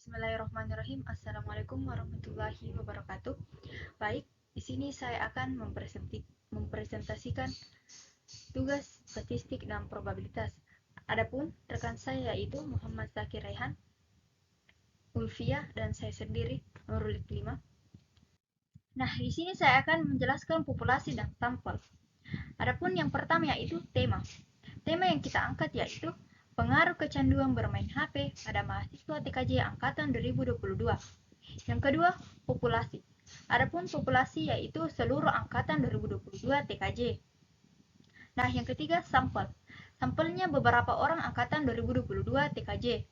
Bismillahirrahmanirrahim. Assalamualaikum warahmatullahi wabarakatuh. Baik, di sini saya akan mempresentasikan tugas statistik dan probabilitas. Adapun rekan saya yaitu Muhammad Zakir Raihan, Ulfia, dan saya sendiri Nurul Iklima. Nah, di sini saya akan menjelaskan populasi dan sampel. Adapun yang pertama yaitu tema. Tema yang kita angkat yaitu pengaruh kecanduan bermain HP pada mahasiswa TKJ angkatan 2022. Yang kedua, populasi. Adapun populasi yaitu seluruh angkatan 2022 TKJ. Nah, yang ketiga, sampel. Sampelnya beberapa orang angkatan 2022 TKJ.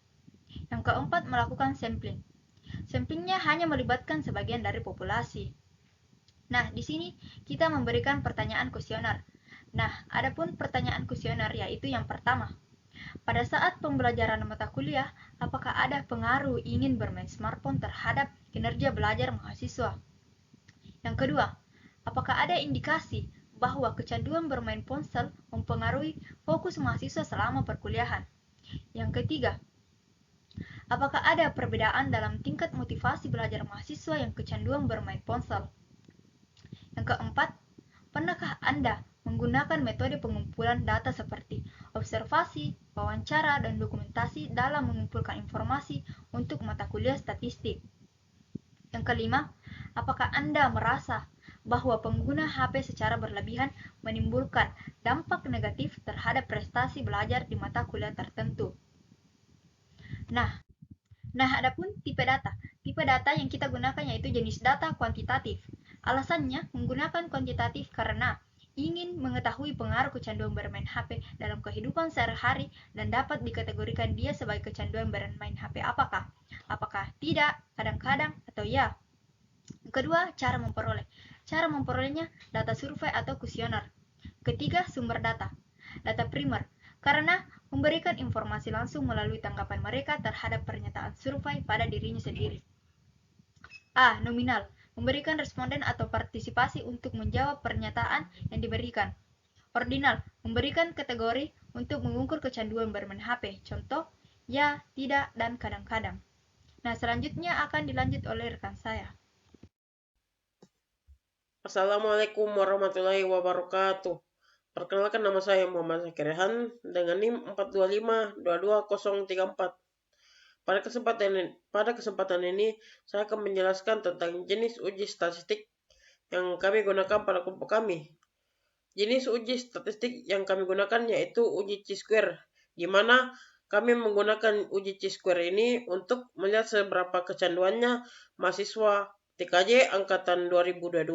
Yang keempat, melakukan sampling. Samplingnya hanya melibatkan sebagian dari populasi. Nah, di sini kita memberikan pertanyaan kuesioner. Nah, adapun pertanyaan kuesioner yaitu yang pertama. Pada saat pembelajaran mata kuliah, apakah ada pengaruh ingin bermain smartphone terhadap kinerja belajar mahasiswa? Yang kedua, apakah ada indikasi bahwa kecanduan bermain ponsel mempengaruhi fokus mahasiswa selama perkuliahan? Yang ketiga, apakah ada perbedaan dalam tingkat motivasi belajar mahasiswa yang kecanduan bermain ponsel? Yang keempat, pernahkah Anda menggunakan metode pengumpulan data seperti observasi, wawancara, dan dokumentasi dalam mengumpulkan informasi untuk mata kuliah statistik? Yang kelima, apakah Anda merasa bahwa pengguna HP secara berlebihan menimbulkan dampak negatif terhadap prestasi belajar di mata kuliah tertentu? Nah, adapun tipe data. Tipe data yang kita gunakan yaitu jenis data kuantitatif. Alasannya menggunakan kuantitatif karena ingin mengetahui pengaruh kecanduan bermain HP dalam kehidupan sehari-hari dan dapat dikategorikan dia sebagai kecanduan bermain HP apakah? Apakah tidak, kadang-kadang, atau ya? Kedua, cara memperoleh. Cara memperolehnya data survei atau kuesioner. Ketiga, sumber data. Data primer, karena memberikan informasi langsung melalui tanggapan mereka terhadap pernyataan survei pada dirinya sendiri. A. Nominal, memberikan responden atau partisipasi untuk menjawab pernyataan yang diberikan. Ordinal, memberikan kategori untuk mengukur kecanduan bermain HP. Contoh, ya, tidak, dan kadang-kadang. Nah, selanjutnya akan dilanjut oleh rekan saya. Assalamualaikum warahmatullahi wabarakatuh. Perkenalkan, nama saya Muhammad Zakir Raihan dengan NIM 425-22034. Pada kesempatan ini saya akan menjelaskan tentang jenis uji statistik yang kami gunakan pada kelompok kami. Jenis uji statistik yang kami gunakan yaitu uji Chi-square, di mana kami menggunakan uji Chi-square ini untuk melihat seberapa kecanduannya mahasiswa TKJ angkatan 2022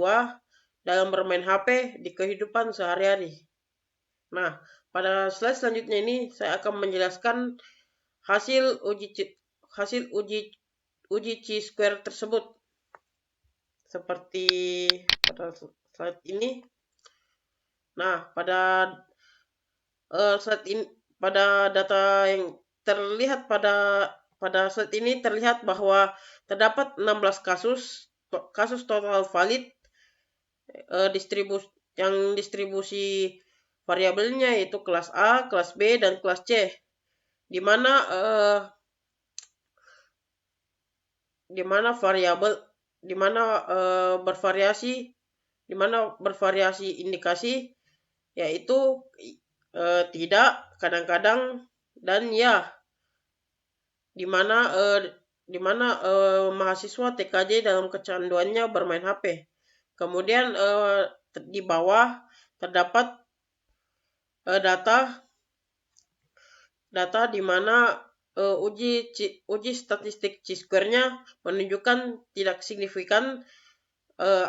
dalam bermain HP di kehidupan sehari-hari. Nah, pada slide selanjutnya ini saya akan menjelaskan hasil uji Chi-square tersebut. Seperti pada slide ini. Nah, pada slide ini, pada data yang terlihat pada slide ini terlihat bahwa terdapat 16 kasus total valid distribusi variabelnya yaitu kelas A, kelas B, dan kelas C, di mana bervariasi indikasi yaitu tidak, kadang-kadang, dan ya, di mana mahasiswa TKJ dalam kecanduannya bermain HP. Kemudian di bawah terdapat data di mana uji statistik Chi-square-nya menunjukkan tidak signifikan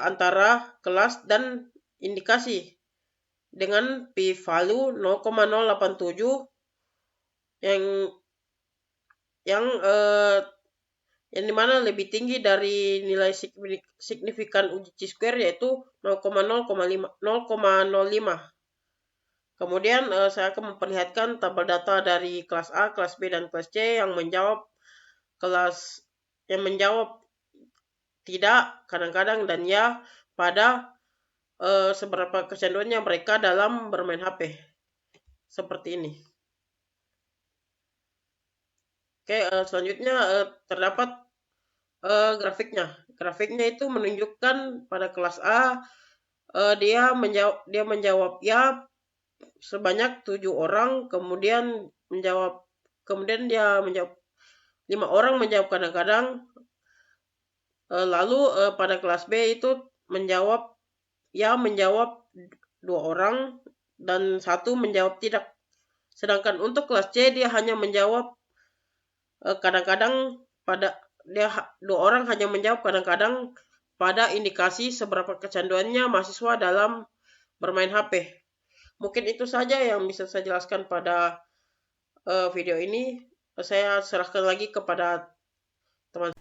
antara kelas dan indikasi dengan p-value 0,087 yang dimana lebih tinggi dari nilai signifikan uji Chi-square yaitu 0,05. Kemudian saya akan memperlihatkan tabel data dari kelas A, kelas B, dan kelas C yang menjawab tidak, kadang-kadang, dan ya pada seberapa kecanduannya mereka dalam bermain HP. Seperti ini. Oke, selanjutnya terdapat grafiknya. Grafiknya itu menunjukkan pada kelas A dia menjawab ya sebanyak 7 orang, kemudian dia menjawab 5 orang menjawab kadang-kadang, lalu pada kelas B itu menjawab 2 orang dan 1 menjawab tidak. Sedangkan untuk kelas C dia hanya menjawab kadang-kadang 2 orang hanya menjawab kadang-kadang pada indikasi seberapa kecanduannya mahasiswa dalam bermain HP. Mungkin itu saja yang bisa saya jelaskan pada video ini. Saya serahkan lagi kepada teman.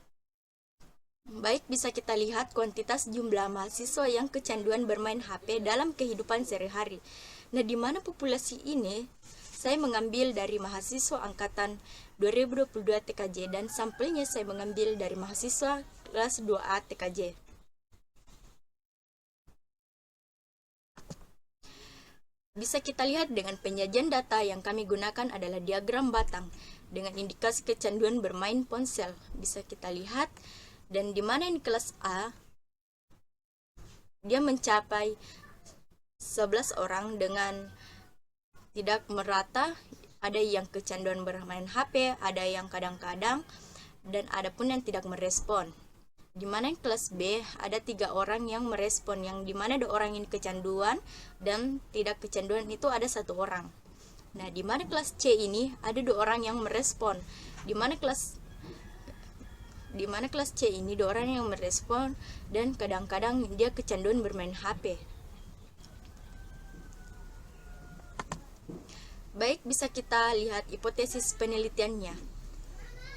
Baik, bisa kita lihat kuantitas jumlah mahasiswa yang kecanduan bermain HP dalam kehidupan sehari-hari. Nah, di mana populasi ini saya mengambil dari mahasiswa angkatan 2022 TKJ dan sampelnya saya mengambil dari mahasiswa kelas 2A TKJ. Bisa kita lihat dengan penyajian data yang kami gunakan adalah diagram batang dengan indikasi kecanduan bermain ponsel. Bisa kita lihat, dan di mana di kelas A dia mencapai 11 orang dengan tidak merata, ada yang kecanduan bermain HP, ada yang kadang-kadang, dan ada pun yang tidak merespon. Di mana yang kelas B ada 3 orang yang merespon, yang dimana 2 orang ini kecanduan dan tidak kecanduan itu ada 1 orang. Nah, di mana kelas C ini ada 2 orang yang merespon, di mana kelas C ini 2 orang yang merespon dan kadang-kadang dia kecanduan bermain HP. Baik, bisa kita lihat hipotesis penelitiannya,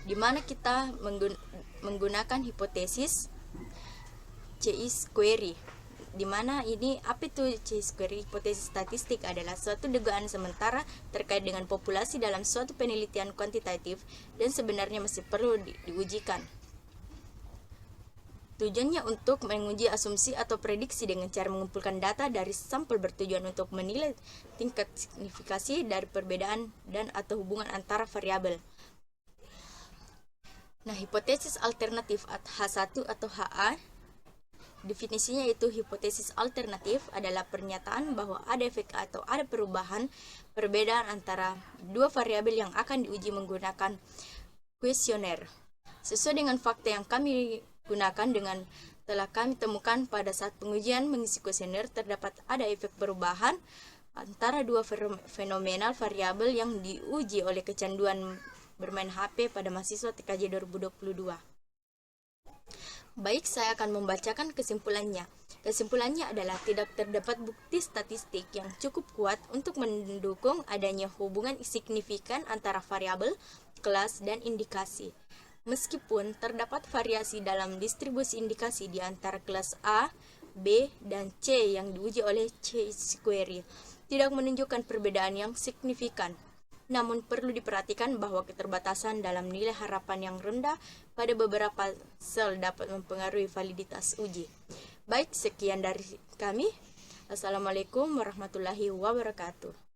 di mana kita menggunakan hipotesis Chi-square, di mana ini apa itu Chi-square? Hipotesis statistik adalah suatu dugaan sementara terkait dengan populasi dalam suatu penelitian kuantitatif dan sebenarnya masih perlu diujikan. Tujuannya untuk menguji asumsi atau prediksi dengan cara mengumpulkan data dari sampel, bertujuan untuk menilai tingkat signifikasi dari perbedaan dan atau hubungan antara variabel. Nah, hipotesis alternatif H1 atau HA, definisinya itu hipotesis alternatif adalah pernyataan bahwa ada efek atau ada perubahan perbedaan antara 2 variabel yang akan diuji menggunakan kuesioner. Sesuai dengan fakta yang kami gunakan dengan telah kami temukan pada saat pengujian mengisi kuesioner, terdapat ada efek perubahan antara 2 fenomenal variabel yang diuji oleh kecanduan bermain HP pada mahasiswa TKJ 2022. Baik, saya akan membacakan kesimpulannya. Kesimpulannya adalah tidak terdapat bukti statistik yang cukup kuat untuk mendukung adanya hubungan signifikan antara variabel, kelas, dan indikasi. Meskipun terdapat variasi dalam distribusi indikasi di antara kelas A, B, dan C yang diuji oleh Chi-square, tidak menunjukkan perbedaan yang signifikan. Namun perlu diperhatikan bahwa keterbatasan dalam nilai harapan yang rendah pada beberapa sel dapat mempengaruhi validitas uji. Baik, sekian dari kami. Assalamualaikum warahmatullahi wabarakatuh.